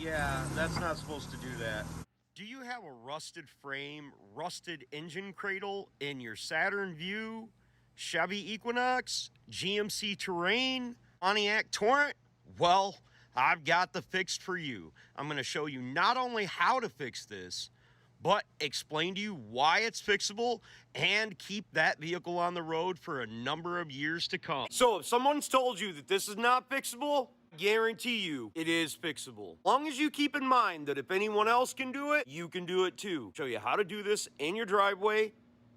Yeah, that's not supposed to do that. Do you have a rusted frame, rusted engine cradle in your Saturn Vue, Chevy Equinox, GMC Terrain, Pontiac Torrent? Well, I've got the fix for you. I'm going to show you not only how to fix this, but explain to you why it's fixable and keep that vehicle on the road for a number of years to come. So if someone's told you that this is not fixable, I guarantee you it is fixable. As long as you keep in mind that if anyone else can do it, you can do it too. Show you how to do this in your driveway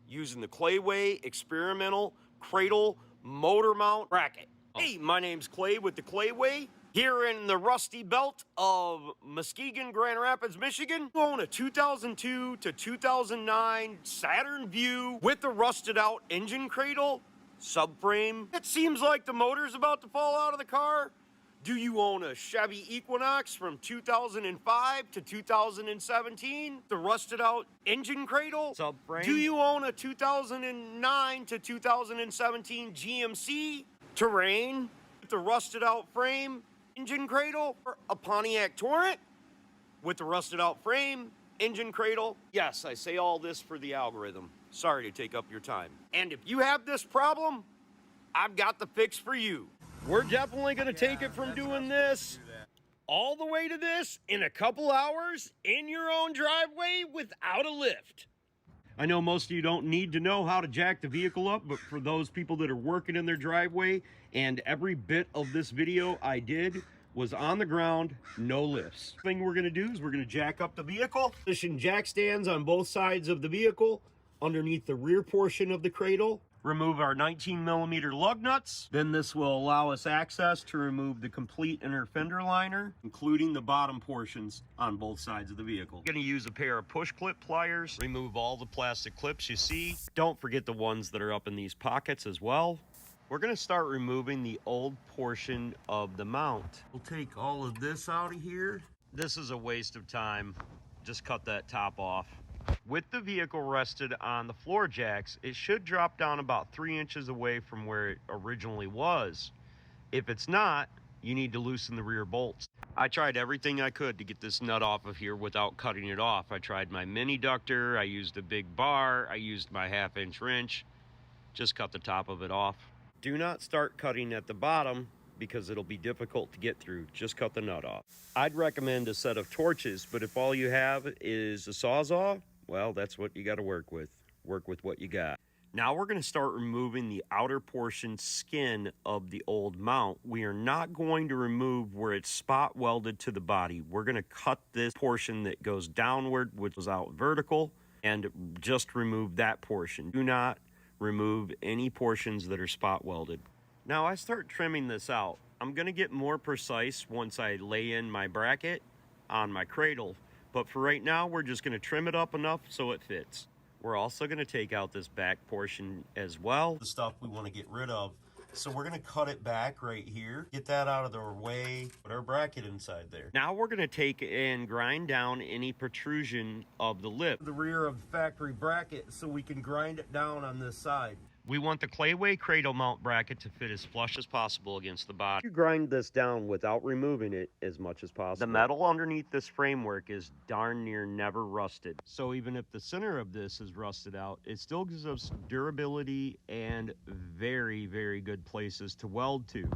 using the Clayway experimental cradle motor mount bracket. Hey, my name's Clay with the Clayway. Here in the rusty belt of Muskegon, Grand Rapids, Michigan, you own a 2002 to 2009 Saturn Vue with the rusted out engine cradle, subframe. It seems like the motor's about to fall out of the car. Do you own a Chevy Equinox from 2005 to 2017? The rusted out engine cradle, subframe. Do you own a 2009 to 2017 GMC Terrain with the rusted out frame, engine cradle, or a Pontiac Torrent with the rusted out frame, engine cradle? Yes, I say all this for the algorithm. Sorry to take up your time. And if you have this problem, I've got the fix for you. We're definitely going to take it from doing this all the way to this in a couple hours in your own driveway without a lift. I know most of you don't need to know how to jack the vehicle up, but for those people that are working in their driveway, and every bit of this video I did was on the ground, no lifts. Thing we're gonna do is we're gonna jack up the vehicle, position jack stands on both sides of the vehicle, underneath the rear portion of the cradle, remove our 19mm lug nuts. Then this will allow us access to remove the complete inner fender liner, including the bottom portions on both sides of the vehicle. I'm gonna use a pair of push clip pliers, remove all the plastic clips you see. Don't forget the ones that are up in these pockets as well. We're gonna start removing the old portion of the mount. We'll take all of this out of here. This is a waste of time. Just cut that top off. With the vehicle rested on the floor jacks, it should drop down about 3 inches away from where it originally was. If it's not, you need to loosen the rear bolts. I tried everything I could to get this nut off of here without cutting it off. I tried my mini ductor, I used a big bar, I used my 1/2-inch wrench. Just cut the top of it off. Do not start cutting at the bottom because it'll be difficult to get through. Just cut the nut off. I'd recommend a set of torches, but if all you have is a Sawzall, well, that's what you got to work with. Work with what you got. Now we're going to start removing the outer portion skin of the old mount. We are not going to remove where it's spot welded to the body. We're going to cut this portion that goes downward, which was out vertical, and just remove that portion. Do not remove any portions that are spot welded. Now I start trimming this out. I'm going to get more precise once I lay in my bracket on my cradle. But for right now, we're just going to trim it up enough so it fits. We're also going to take out this back portion as well. The stuff we want to get rid of. So we're going to cut it back right here. Get that out of the way. Put our bracket inside there. Now we're going to take and grind down any protrusion of the lip. The rear of the factory bracket so we can grind it down on this side. We want the Clayway cradle mount bracket to fit as flush as possible against the body. You grind this down without removing it as much as possible. The metal underneath this framework is darn near never rusted. So even if the center of this is rusted out, it still gives us durability and very, very good places to weld to.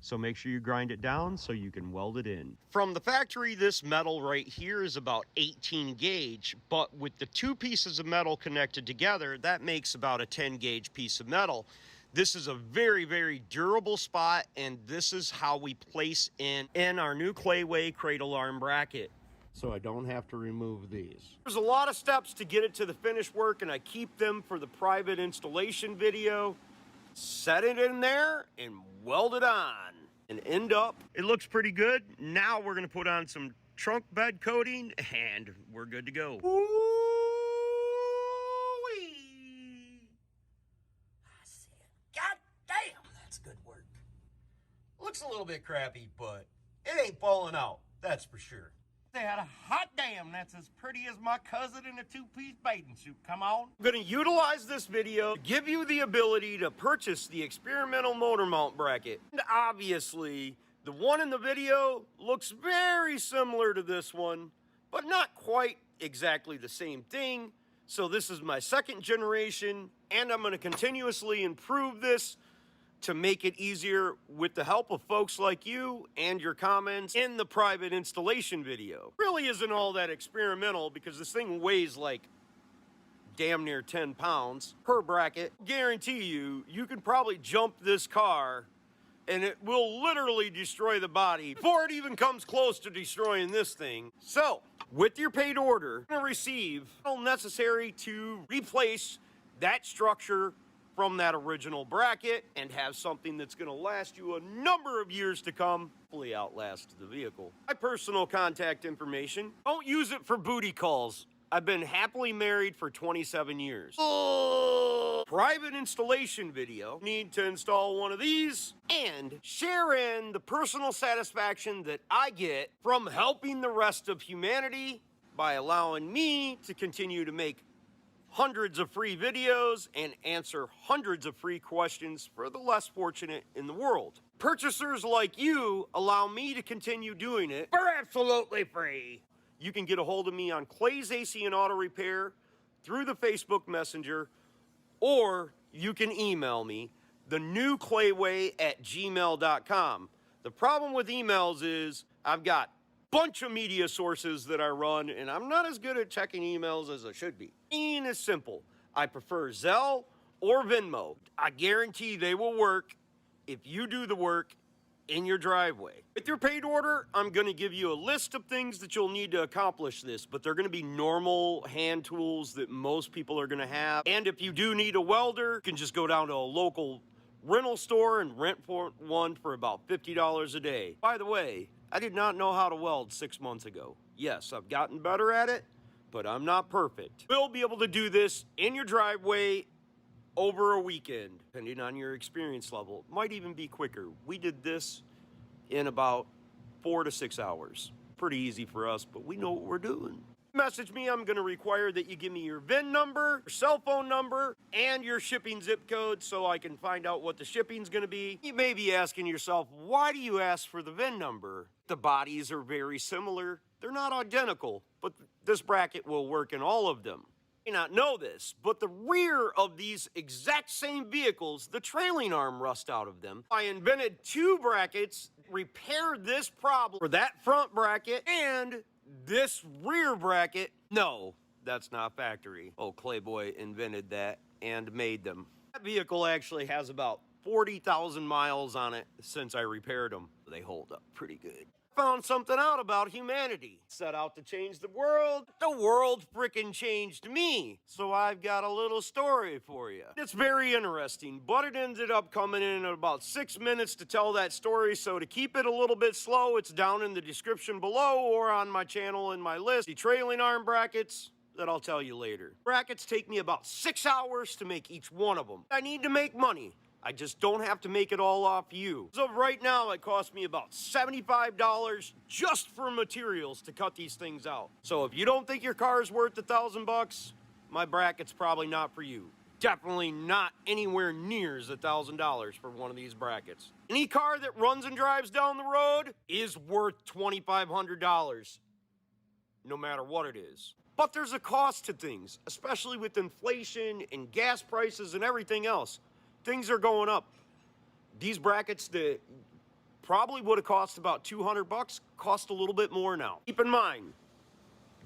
So make sure you grind it down so you can weld it in. From the factory, this metal right here is about 18 gauge, but with the two pieces of metal connected together, that makes about a 10 gauge piece of metal. This is a very, very durable spot, and this is how we place in our new Clayway cradle arm bracket. So I don't have to remove these. There's a lot of steps to get it to the finished work, and I keep them for the private installation video. Set it in there and weld it on and end up. It looks pretty good. Now we're going to put on some trunk bed coating and we're good to go. Ooh-wee. I said, God damn, that's good work. Looks a little bit crappy, but it ain't falling out. That's for sure. They had a hot damn, that's as pretty as my cousin in a two-piece bathing suit. Come on. I'm going to utilize this video to give you the ability to purchase the experimental motor mount bracket. And obviously, The one in the video looks very similar to this one, but not quite exactly the same thing. So this is my second generation, and I'm going to continuously improve this to make it easier with the help of folks like you and your comments in the private installation video. Really isn't all that experimental because this thing weighs like damn near 10 pounds per bracket. Guarantee you, you can probably jump this car and it will literally destroy the body before it even comes close to destroying this thing. So, with your paid order, you're gonna receive all necessary to replace that structure from that original bracket and have something that's gonna last you a number of years to come, hopefully outlast the vehicle. My personal contact information, don't use it for booty calls. I've been happily married for 27 years. Private installation video. Need to install one of these and share in the personal satisfaction that I get from helping the rest of humanity by allowing me to continue to make hundreds of free videos and answer hundreds of free questions for the less fortunate in the world. Purchasers like you allow me to continue doing it for absolutely free. You can get a hold of me on Clay's AC and Auto Repair through the Facebook Messenger, or you can email me, thenewclayway@gmail.com. The problem with emails is I've got a bunch of media sources that I run, and I'm not as good at checking emails as I should be. Being is simple. I prefer Zelle or Venmo. I guarantee they will work if you do the work in your driveway. With your paid order, I'm going to give you a list of things that you'll need to accomplish this, but they're going to be normal hand tools that most people are going to have. And if you do need a welder, you can just go down to a local rental store and rent one for about $50 a day. By the way, I did not know how to weld 6 months ago. Yes, I've gotten better at it, but I'm not perfect. We'll be able to do this in your driveway over a weekend, depending on your experience level. It might even be quicker. We did this in about 4 to 6 hours. Pretty easy for us, but we know what we're doing. Message me, I'm gonna require that you give me your VIN number, your cell phone number, and your shipping zip code so I can find out what the shipping's gonna be. You may be asking yourself, why do you ask for the VIN number? The bodies are very similar. They're not identical, but this bracket will work in all of them. You may not know this, but the rear of these exact same vehicles, the trailing arm rust out of them. I invented 2 brackets, repaired this problem for that front bracket and this rear bracket. No, that's not factory. Oh, Clayboy invented that and made them. That vehicle actually has about 40,000 miles on it since I repaired them. They hold up pretty good. Found something out about humanity. Set out to change the world. The world frickin' changed me. So I've got a little story for you. It's very interesting, but it ended up coming in at about 6 minutes to tell that story. So to keep it a little bit slow, it's down in the description below or on my channel in my list. The trailing arm brackets that I'll tell you later. Brackets take me about 6 hours to make each one of them. I need to make money. I just don't have to make it all off you. So right now, it costs me about $75 just for materials to cut these things out. So if you don't think your car is worth $1,000, my bracket's probably not for you. Definitely not anywhere near $1,000 for one of these brackets. Any car that runs and drives down the road is worth $2,500, no matter what it is. But there's a cost to things, especially with inflation and gas prices and everything else. Things are going up. These brackets that probably would have cost about $200 cost a little bit more now. Keep in mind,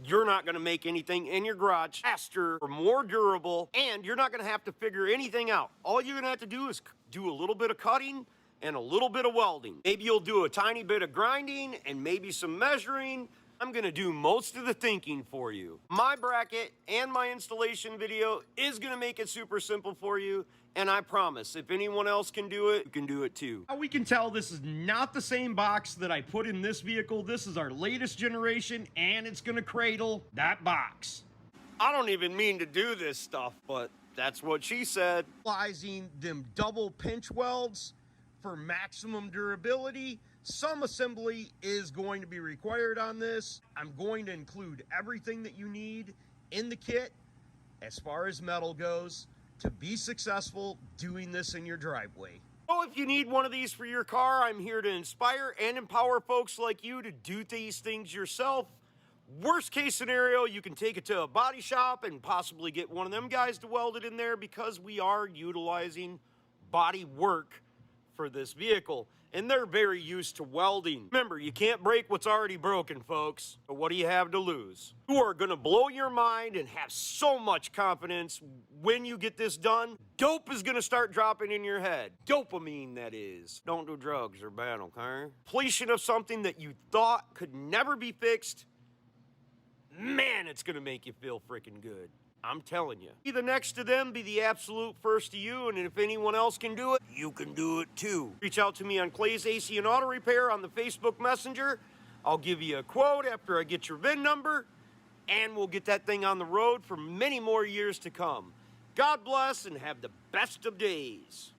you're not gonna make anything in your garage faster or more durable, and you're not gonna have to figure anything out. All you're gonna have to do is do a little bit of cutting and a little bit of welding. Maybe you'll do a tiny bit of grinding and maybe some measuring. I'm gonna do most of the thinking for you. My bracket and my installation video is gonna make it super simple for you. And I promise, if anyone else can do it, you can do it too. Now we can tell this is not the same box that I put in this vehicle. This is our latest generation, and it's gonna cradle that box. I don't even mean to do this stuff, but that's what she said. Utilizing them double pinch welds for maximum durability. Some assembly is going to be required on this. I'm going to include everything that you need in the kit as far as metal goes to be successful doing this in your driveway. So if you need one of these for your car, I'm here to inspire and empower folks like you to do these things yourself. Worst case scenario, you can take it to a body shop and possibly get one of them guys to weld it in there, because we are utilizing body work for this vehicle, and they're very used to welding. Remember, you can't break what's already broken, folks. But what do you have to lose? You are gonna blow your mind and have so much confidence when you get this done. Dope is gonna start dropping in your head. Dopamine, that is. Don't do drugs, they're bad, okay? Completion of something that you thought could never be fixed, man, it's gonna make you feel freaking good. I'm telling you. Be the next to them, be the absolute first to you, and if anyone else can do it, you can do it too. Reach out to me on Clay's AC and Auto Repair on the Facebook Messenger. I'll give you a quote after I get your VIN number, and we'll get that thing on the road for many more years to come. God bless and have the best of days.